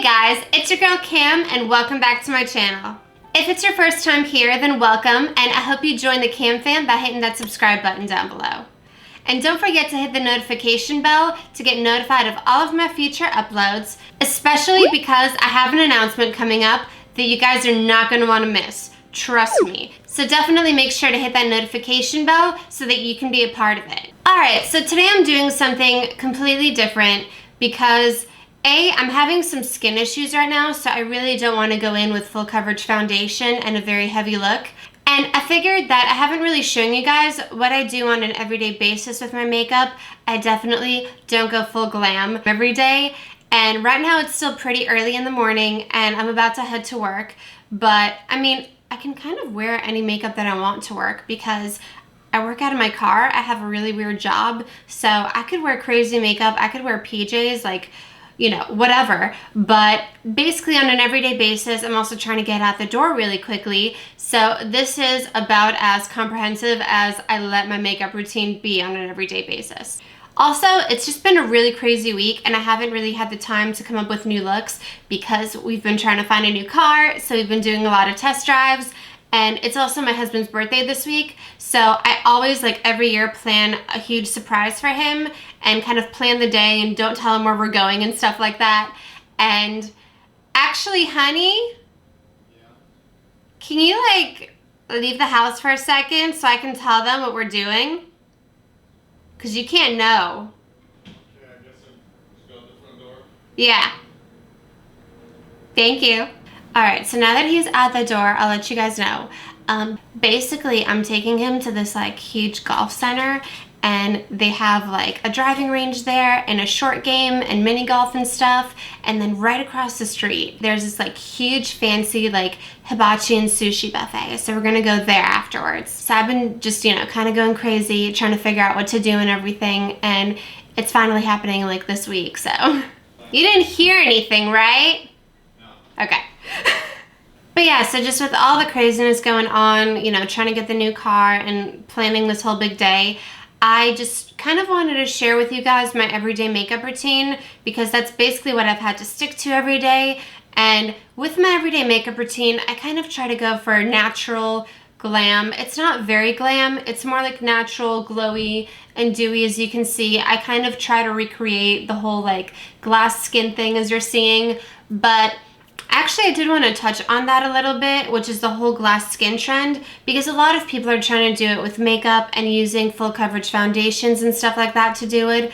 Hey guys, it's your girl Cam and welcome back to my channel. If it's your first time here, then welcome, and I hope you join the Cam fam by hitting that subscribe button down below. And don't forget to hit the notification bell to get notified of all of my future uploads, especially because I have an announcement coming up that you guys are not going to want to miss. Trust me. So definitely make sure to hit that notification bell so that you can be a part of it. Alright, so today I'm doing something completely different because I'm having some skin issues right now, so I really don't want to go in with full coverage foundation and a very heavy look. And I figured that I haven't really shown you guys what I do on an everyday basis with my makeup. I definitely don't go full glam every day. And right now it's still pretty early in the morning and I'm about to head to work. But I mean, I can kind of wear any makeup that I want to work because I work out of my car. I have a really weird job. So I could wear crazy makeup. I could wear PJs, like, you know, whatever. But basically on an everyday basis, I'm also trying to get out the door really quickly. So this is about as comprehensive as I let my makeup routine be on an everyday basis. Also, it's just been a really crazy week and I haven't really had the time to come up with new looks because we've been trying to find a new car. So we've been doing a lot of test drives. And it's also my husband's birthday this week, so I always, like every year, plan a huge surprise for him and kind of plan the day and don't tell him where we're going and stuff like that. And actually, honey, can you like leave the house for a second so I can tell them what we're doing? Because you can't know. Yeah, I guess I just go out the front door. Yeah. Thank you. Alright, so now that he's at the door, I'll let you guys know. Basically, I'm taking him to this like huge golf center and they have like a driving range there and a short game and mini golf and stuff. And then right across the street, there's this like huge fancy like hibachi and sushi buffet. So we're gonna go there afterwards. So I've been just, you know, kind of going crazy, trying to figure out what to do and everything. And it's finally happening like this week, so. You didn't hear anything, right? No. Okay. But yeah, so just with all the craziness going on, you know, trying to get the new car and planning this whole big day, I just kind of wanted to share with you guys my everyday makeup routine because that's basically what I've had to stick to every day. And with my everyday makeup routine, I kind of try to go for natural glam. It's not very glam, it's more like natural, glowy, and dewy. As you can see, I kind of try to recreate the whole like glass skin thing as you're seeing, but actually, I did want to touch on that a little bit, which is the whole glass skin trend, because a lot of people are trying to do it with makeup and using full coverage foundations and stuff like that to do it.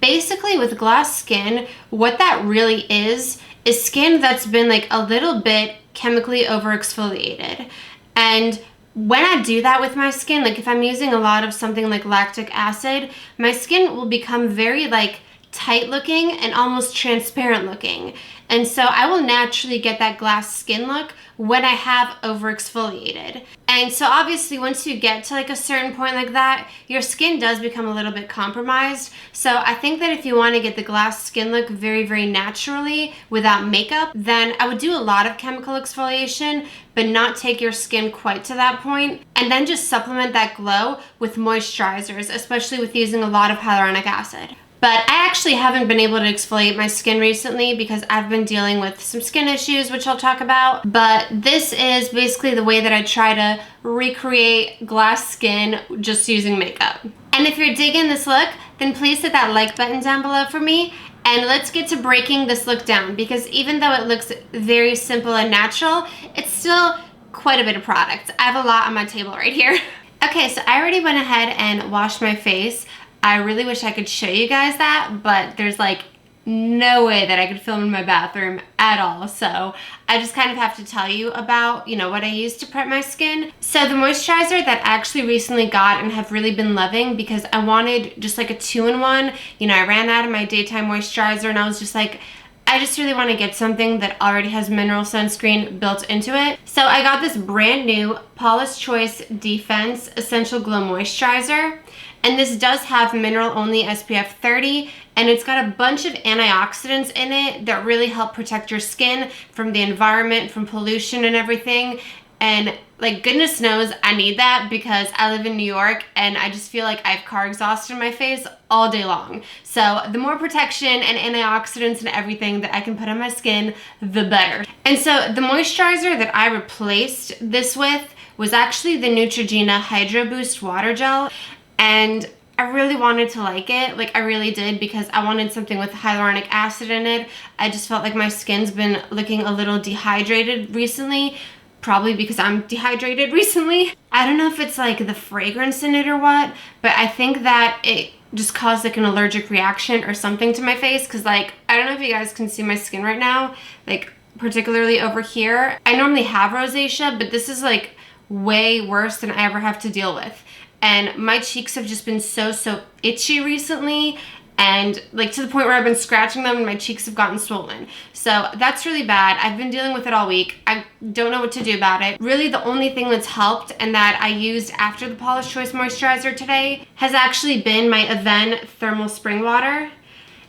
Basically, with glass skin, what that really is skin that's been like a little bit chemically over-exfoliated. And when I do that with my skin, like if I'm using a lot of something like lactic acid, my skin will become very like tight looking and almost transparent looking. And so I will naturally get that glass skin look when I have over exfoliated. And so obviously once you get to like a certain point like that, your skin does become a little bit compromised. So I think that if you want to get the glass skin look very, very naturally without makeup, then I would do a lot of chemical exfoliation, but not take your skin quite to that point. And then just supplement that glow with moisturizers, especially with using a lot of hyaluronic acid. But I actually haven't been able to exfoliate my skin recently because I've been dealing with some skin issues, which I'll talk about. But this is basically the way that I try to recreate glass skin just using makeup. And if you're digging this look, then please hit that like button down below for me. And let's get to breaking this look down because even though it looks very simple and natural, it's still quite a bit of product. I have a lot on my table right here. Okay, so I already went ahead and washed my face. I really wish I could show you guys that, but there's like no way that I could film in my bathroom at all. So I just kind of have to tell you about, you know, what I use to prep my skin. So the moisturizer that I actually recently got and have really been loving because I wanted just like a 2-in-1. You know, I ran out of my daytime moisturizer and I was just like, I just really want to get something that already has mineral sunscreen built into it. So I got this brand new Paula's Choice Defense Essential Glow Moisturizer. And this does have mineral only SPF 30 and it's got a bunch of antioxidants in it that really help protect your skin from the environment, from pollution and everything. And like goodness knows I need that because I live in New York and I just feel like I have car exhaust in my face all day long. So the more protection and antioxidants and everything that I can put on my skin, the better. And so the moisturizer that I replaced this with was actually the Neutrogena Hydro Boost Water Gel. And I really wanted to like it. Like I really did, because I wanted something with hyaluronic acid in it. I just felt like my skin's been looking a little dehydrated recently. Probably because I'm dehydrated recently. I don't know if it's like the fragrance in it or what, but I think that it just caused like an allergic reaction or something to my face, because like, I don't know if you guys can see my skin right now, like particularly over here. I normally have rosacea, but this is like way worse than I ever have to deal with. And my cheeks have just been so itchy recently, and like to the point where I've been scratching them and my cheeks have gotten swollen. So that's really bad. I've been dealing with it all week. I don't know what to do about it. Really the only thing that's helped and that I used after the Paula's Choice moisturizer today has actually been my Avène Thermal Spring Water.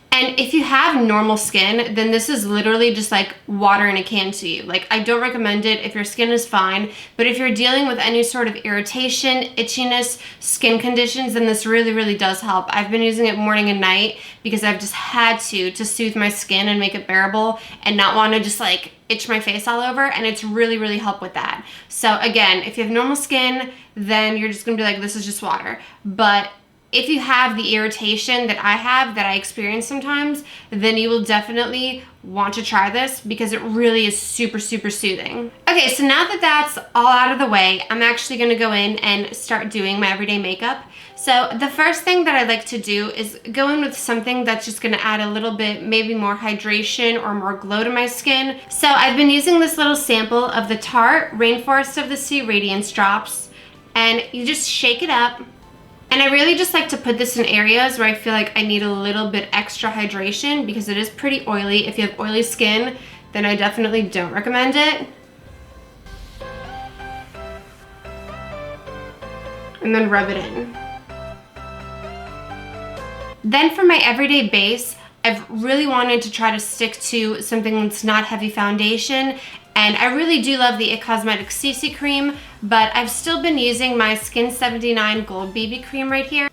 And if you have normal skin, then this is literally just like water in a can to you. Like I don't recommend it if your skin is fine, but if you're dealing with any sort of irritation, itchiness, skin conditions, then this really does help. I've been using it morning and night because I've just had to soothe my skin and make it bearable and not want to just like itch my face all over, and it's really helped with that. So again, if you have normal skin, then you're just gonna be like, this is just water. But if you have the irritation that I have, that I experience sometimes, then you will definitely want to try this because it really is super soothing. Okay, so now that that's all out of the way, I'm actually gonna go in and start doing my everyday makeup. So the first thing that I like to do is go in with something that's just gonna add a little bit, maybe more hydration or more glow to my skin. So I've been using this little sample of the Tarte Rainforest of the Sea Radiance Drops, and you just shake it up. And I really just like to put this in areas where I feel like I need a little bit extra hydration because it is pretty oily. If you have oily skin, then I definitely don't recommend it. And then rub it in. Then for my everyday base, I've really wanted to try to stick to something that's not heavy foundation. And I really do love the IT Cosmetics CC cream, but I've still been using my Skin 79 Gold BB cream right here.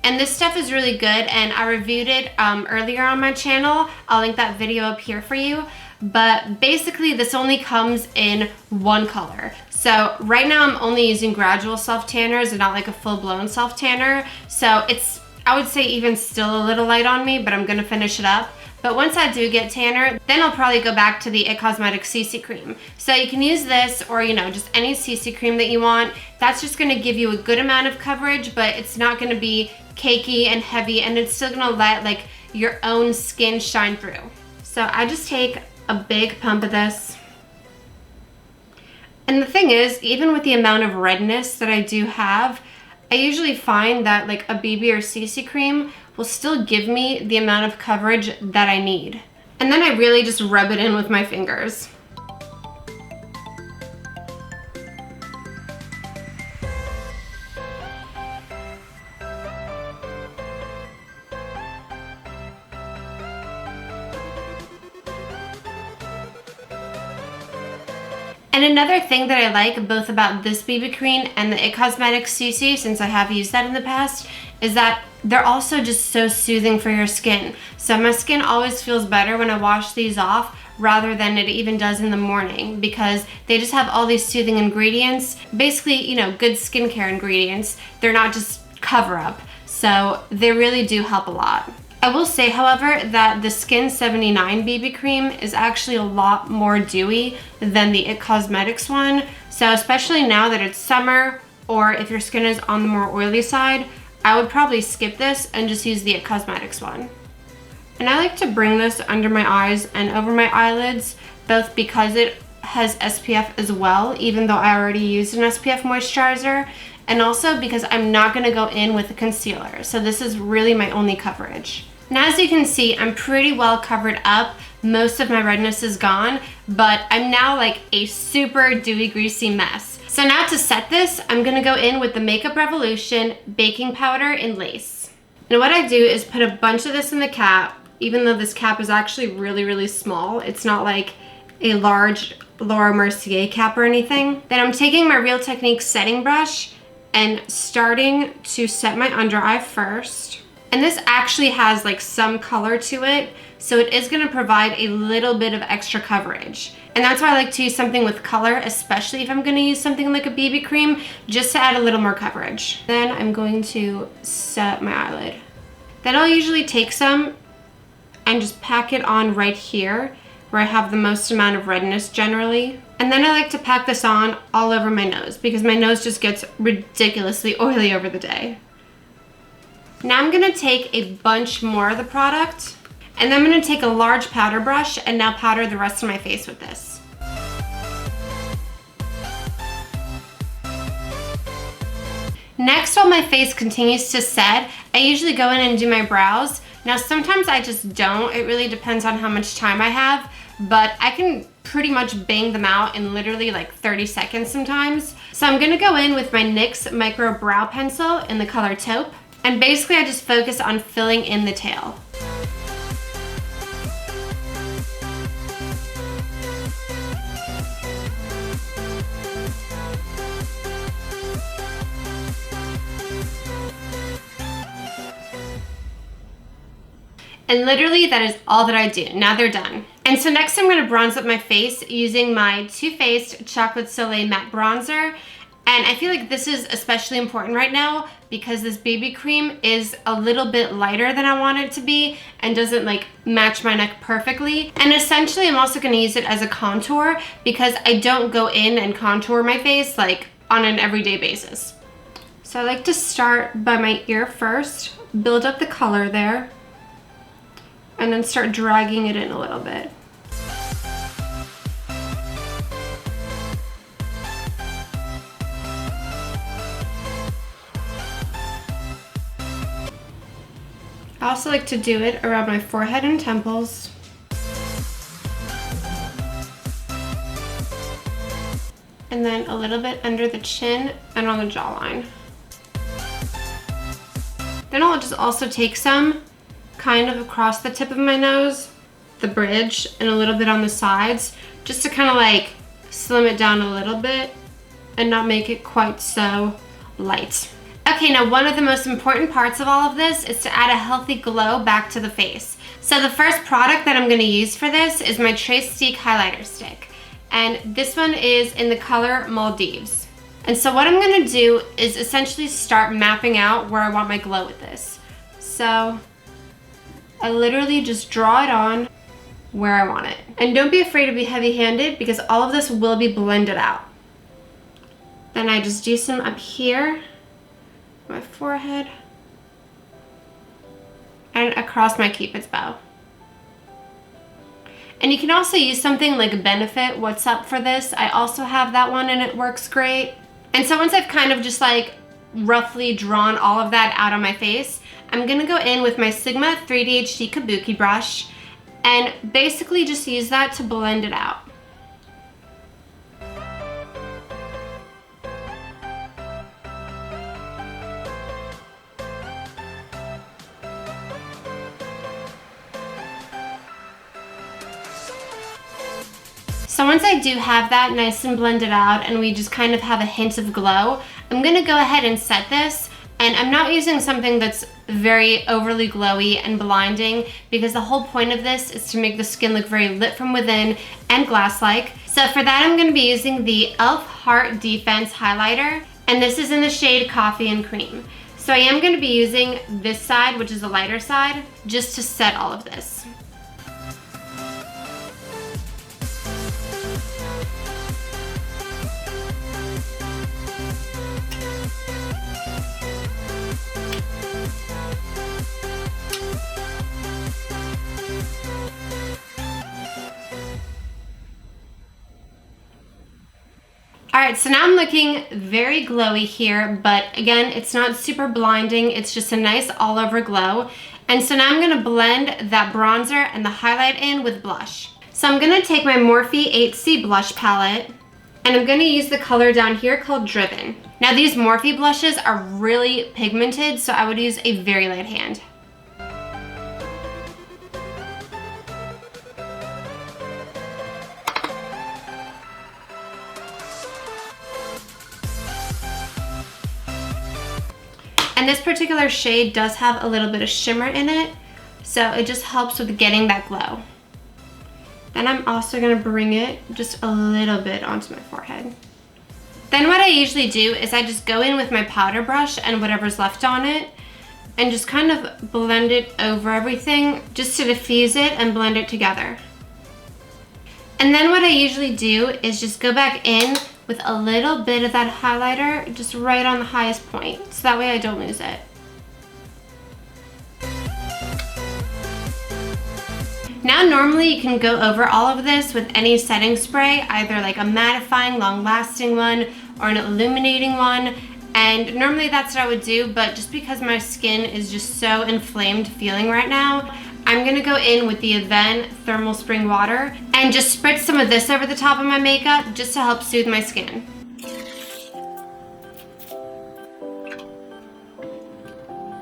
And this stuff is really good, and I reviewed it earlier on my channel. I'll link that video up here for you. But basically this only comes in one color. So right now I'm only using gradual self-tanners and not like a full-blown self-tanner. So it's, I would say, even still a little light on me, but I'm gonna finish it up. But once I do get tanner, then I'll probably go back to the IT Cosmetics CC cream. So you can use this, or you know, just any CC cream that you want. That's just gonna give you a good amount of coverage, but it's not gonna be cakey and heavy, and it's still gonna let like your own skin shine through. So I just take a big pump of this. And the thing is, even with the amount of redness that I do have, I usually find that like a BB or CC cream will still give me the amount of coverage that I need. And then I really just rub it in with my fingers. And another thing that I like both about this BB cream and the IT Cosmetics CC, since I have used that in the past, is that they're also just so soothing for your skin. So my skin always feels better when I wash these off rather than it even does in the morning, because they just have all these soothing ingredients. Basically, you know, good skincare ingredients. They're not just cover up. So they really do help a lot. I will say, however, that the Skin 79 BB cream is actually a lot more dewy than the IT Cosmetics one. So especially now that it's summer, or if your skin is on the more oily side, I would probably skip this and just use the IT Cosmetics one. And I like to bring this under my eyes and over my eyelids, both because it has SPF as well, even though I already used an SPF moisturizer, and also because I'm not gonna go in with a concealer. So this is really my only coverage. Now, as you can see, I'm pretty well covered up. Most of my redness is gone, but I'm now like a super dewy, greasy mess. So now to set this, I'm gonna go in with the Makeup Revolution baking powder in lace. And what I do is put a bunch of this in the cap, even though this cap is actually really small. It's not like a large Laura Mercier cap or anything. Then I'm taking my Real Techniques setting brush and starting to set my under eye first. And this actually has like some color to it, so it is gonna provide a little bit of extra coverage. And that's why I like to use something with color, especially if I'm gonna use something like a BB cream, just to add a little more coverage. Then I'm going to set my eyelid. Then I'll usually take some and just pack it on right here, where I have the most amount of redness generally. And then I like to pack this on all over my nose because my nose just gets ridiculously oily over the day. Now I'm gonna take a bunch more of the product, and then I'm gonna take a large powder brush and now powder the rest of my face with this. Next, while my face continues to set, I usually go in and do my brows. Now sometimes I just don't, it really depends on how much time I have, but I can pretty much bang them out in literally like 30 seconds sometimes. So I'm gonna go in with my NYX Micro Brow Pencil in the color Taupe, and basically I just focus on filling in the tail. And literally that is all that I do. Now they're done. And so next I'm gonna bronze up my face using my Too Faced Chocolate Soleil Matte Bronzer. And I feel like this is especially important right now because this BB cream is a little bit lighter than I want it to be and doesn't like match my neck perfectly. And essentially I'm also gonna use it as a contour because I don't go in and contour my face like on an everyday basis. So I like to start by my ear first, build up the color there, and then start dragging it in a little bit. I also like to do it around my forehead and temples. And then a little bit under the chin and on the jawline. Then I'll just also take some kind of across the tip of my nose, the bridge, and a little bit on the sides, just to kind of like slim it down a little bit and not make it quite so light. Okay, now one of the most important parts of all of this is to add a healthy glow back to the face. So the first product that I'm gonna use for this is my Trace Stick Highlighter Stick. And this one is in the color Maldives. And so what I'm gonna do is essentially start mapping out where I want my glow with this. So I literally just draw it on where I want it. And don't be afraid to be heavy-handed because all of this will be blended out. Then I just do some up here, my forehead, and across my Cupid's bow. And you can also use something like Benefit What's Up for this. I also have that one and it works great. And so once I've kind of just like roughly drawn all of that out on my face, I'm gonna go in with my Sigma 3D HD Kabuki brush and basically just use that to blend it out. So once I do have that nice and blended out and we just kind of have a hint of glow, I'm gonna go ahead and set this. And I'm not using something that's very overly glowy and blinding because the whole point of this is to make the skin look very lit from within and glass-like. So for that, I'm gonna be using the e.l.f. Heart Defense Highlighter, and this is in the shade Coffee and Cream. So I am gonna be using this side, which is the lighter side, just to set all of this. All right, so now I'm looking very glowy here, but again, it's not super blinding. It's just a nice all over glow. And so now I'm gonna blend that bronzer and the highlight in with blush. So I'm gonna take my Morphe 8C blush palette and I'm gonna use the color down here called Driven. Now these Morphe blushes are really pigmented, so I would use a very light hand. And this particular shade does have a little bit of shimmer in it, so it just helps with getting that glow. Then I'm also gonna bring it just a little bit onto my forehead. Then what I usually do is I just go in with my powder brush and whatever's left on it and just kind of blend it over everything just to diffuse it and blend it together. And then what I usually do is just go back in with a little bit of that highlighter just right on the highest point, so that way I don't lose it. Now normally you can go over all of this with any setting spray, either like a mattifying, long-lasting one or an illuminating one, and normally that's what I would do, but just because my skin is just so inflamed feeling right now, I'm gonna go in with the Avène Thermal Spring Water and just spritz some of this over the top of my makeup just to help soothe my skin.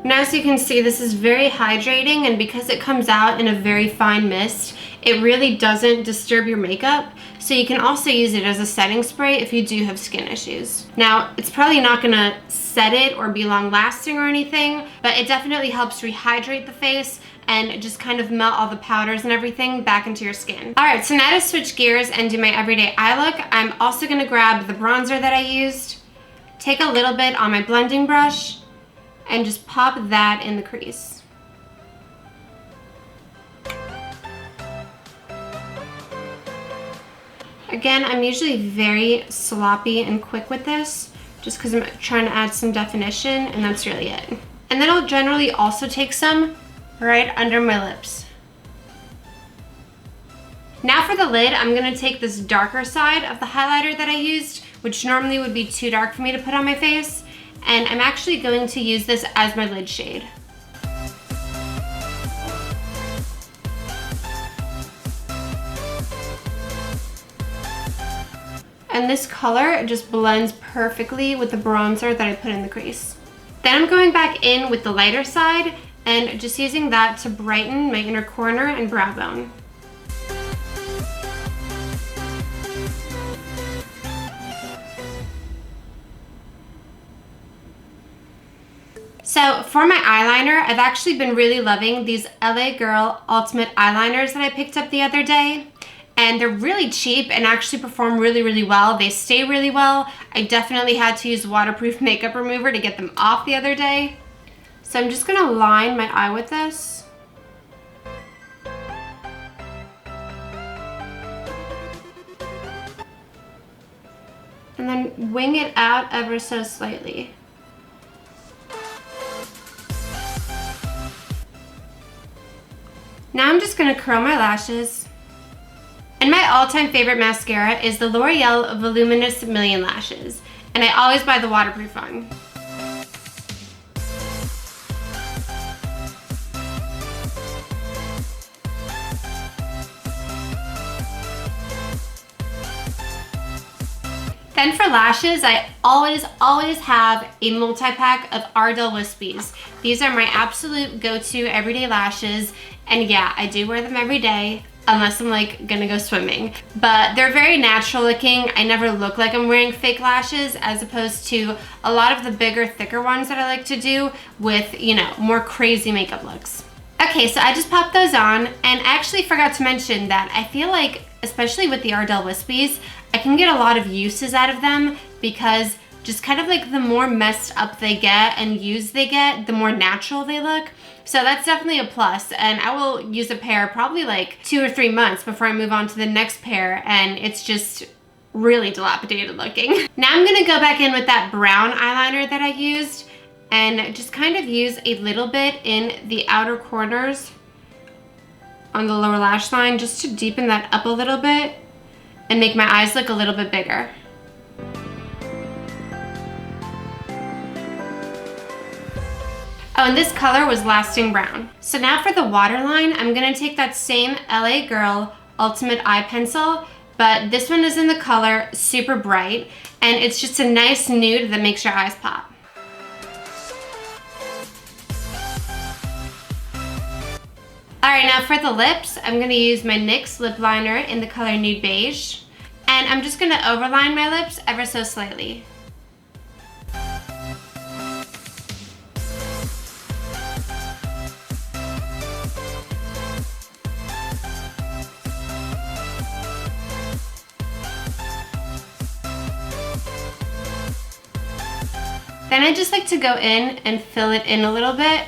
Now as you can see, this is very hydrating, and because it comes out in a very fine mist, it really doesn't disturb your makeup. So you can also use it as a setting spray if you do have skin issues. Now, it's probably not gonna set it or be long lasting or anything, but it definitely helps rehydrate the face and just kind of melt all the powders and everything back into your skin. All right, so now to switch gears and do my everyday eye look, I'm also gonna grab the bronzer that I used, take a little bit on my blending brush, and just pop that in the crease. Again, I'm usually very sloppy and quick with this, just because I'm trying to add some definition, and that's really it. And then I'll generally also take some right under my lips. Now for the lid, I'm gonna take this darker side of the highlighter that I used, which normally would be too dark for me to put on my face, and I'm actually going to use this as my lid shade. And this color just blends perfectly with the bronzer that I put in the crease. Then I'm going back in with the lighter side and just using that to brighten my inner corner and brow bone. So for my eyeliner, I've actually been really loving these LA Girl Ultimate Eyeliners that I picked up the other day. And they're really cheap and actually perform really, really well. They stay really well. I definitely had to use waterproof makeup remover to get them off the other day. So I'm just gonna line my eye with this. And then wing it out ever so slightly. Now I'm just gonna curl my lashes. And my all-time favorite mascara is the L'Oreal Voluminous Million Lashes. And I always buy the waterproof one. Then for lashes, I always have a multi-pack of Ardell Wispies. These are my absolute go-to everyday lashes. And yeah, I do wear them every day, unless I'm like gonna go swimming. But they're very natural looking. I never look like I'm wearing fake lashes, as opposed to a lot of the bigger, thicker ones that I like to do with, you know, more crazy makeup looks. Okay, so I just popped those on, and I actually forgot to mention that I feel like, especially with the Ardell Wispies, I can get a lot of uses out of them, because just kind of like the more messed up they get and used they get, the more natural they look. So that's definitely a plus, and I will use a pair probably like 2 or 3 months before I move on to the next pair, and it's just really dilapidated looking. Now I'm gonna go back in with that brown eyeliner that I used and just kind of use a little bit in the outer corners on the lower lash line just to deepen that up a little bit and make my eyes look a little bit bigger. Oh, and this color was Lasting Brown. So now for the waterline, I'm gonna take that same LA Girl Ultimate Eye Pencil, but this one is in the color Super Bright, and it's just a nice nude that makes your eyes pop. All right, now for the lips, I'm gonna use my NYX lip liner in the color Nude Beige, and I'm just gonna overline my lips ever so slightly. Then I just like to go in and fill it in a little bit.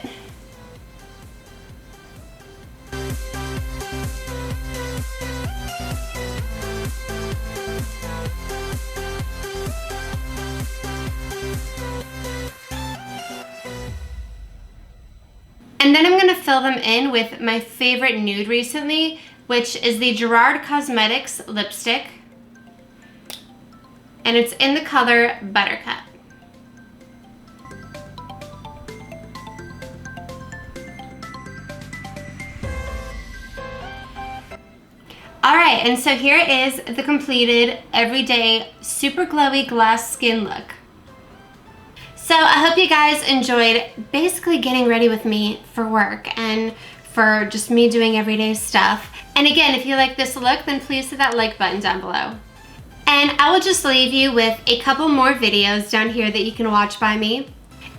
And then I'm gonna fill them in with my favorite nude recently, which is the Gerard Cosmetics lipstick. And it's in the color Buttercup. Alright, and so here is the completed everyday super glowy glass skin look. So I hope you guys enjoyed basically getting ready with me for work and for just me doing everyday stuff. And again, if you like this look, then please hit that like button down below. And I will just leave you with a couple more videos down here that you can watch by me.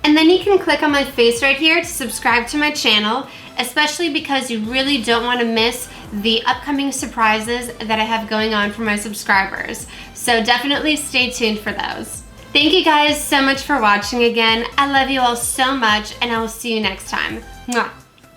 And then you can click on my face right here to subscribe to my channel, especially because you really don't want to miss the upcoming surprises that I have going on for my subscribers. So definitely stay tuned for those. Thank you guys so much for watching again. I love you all so much, and I will see you next time. Mwah.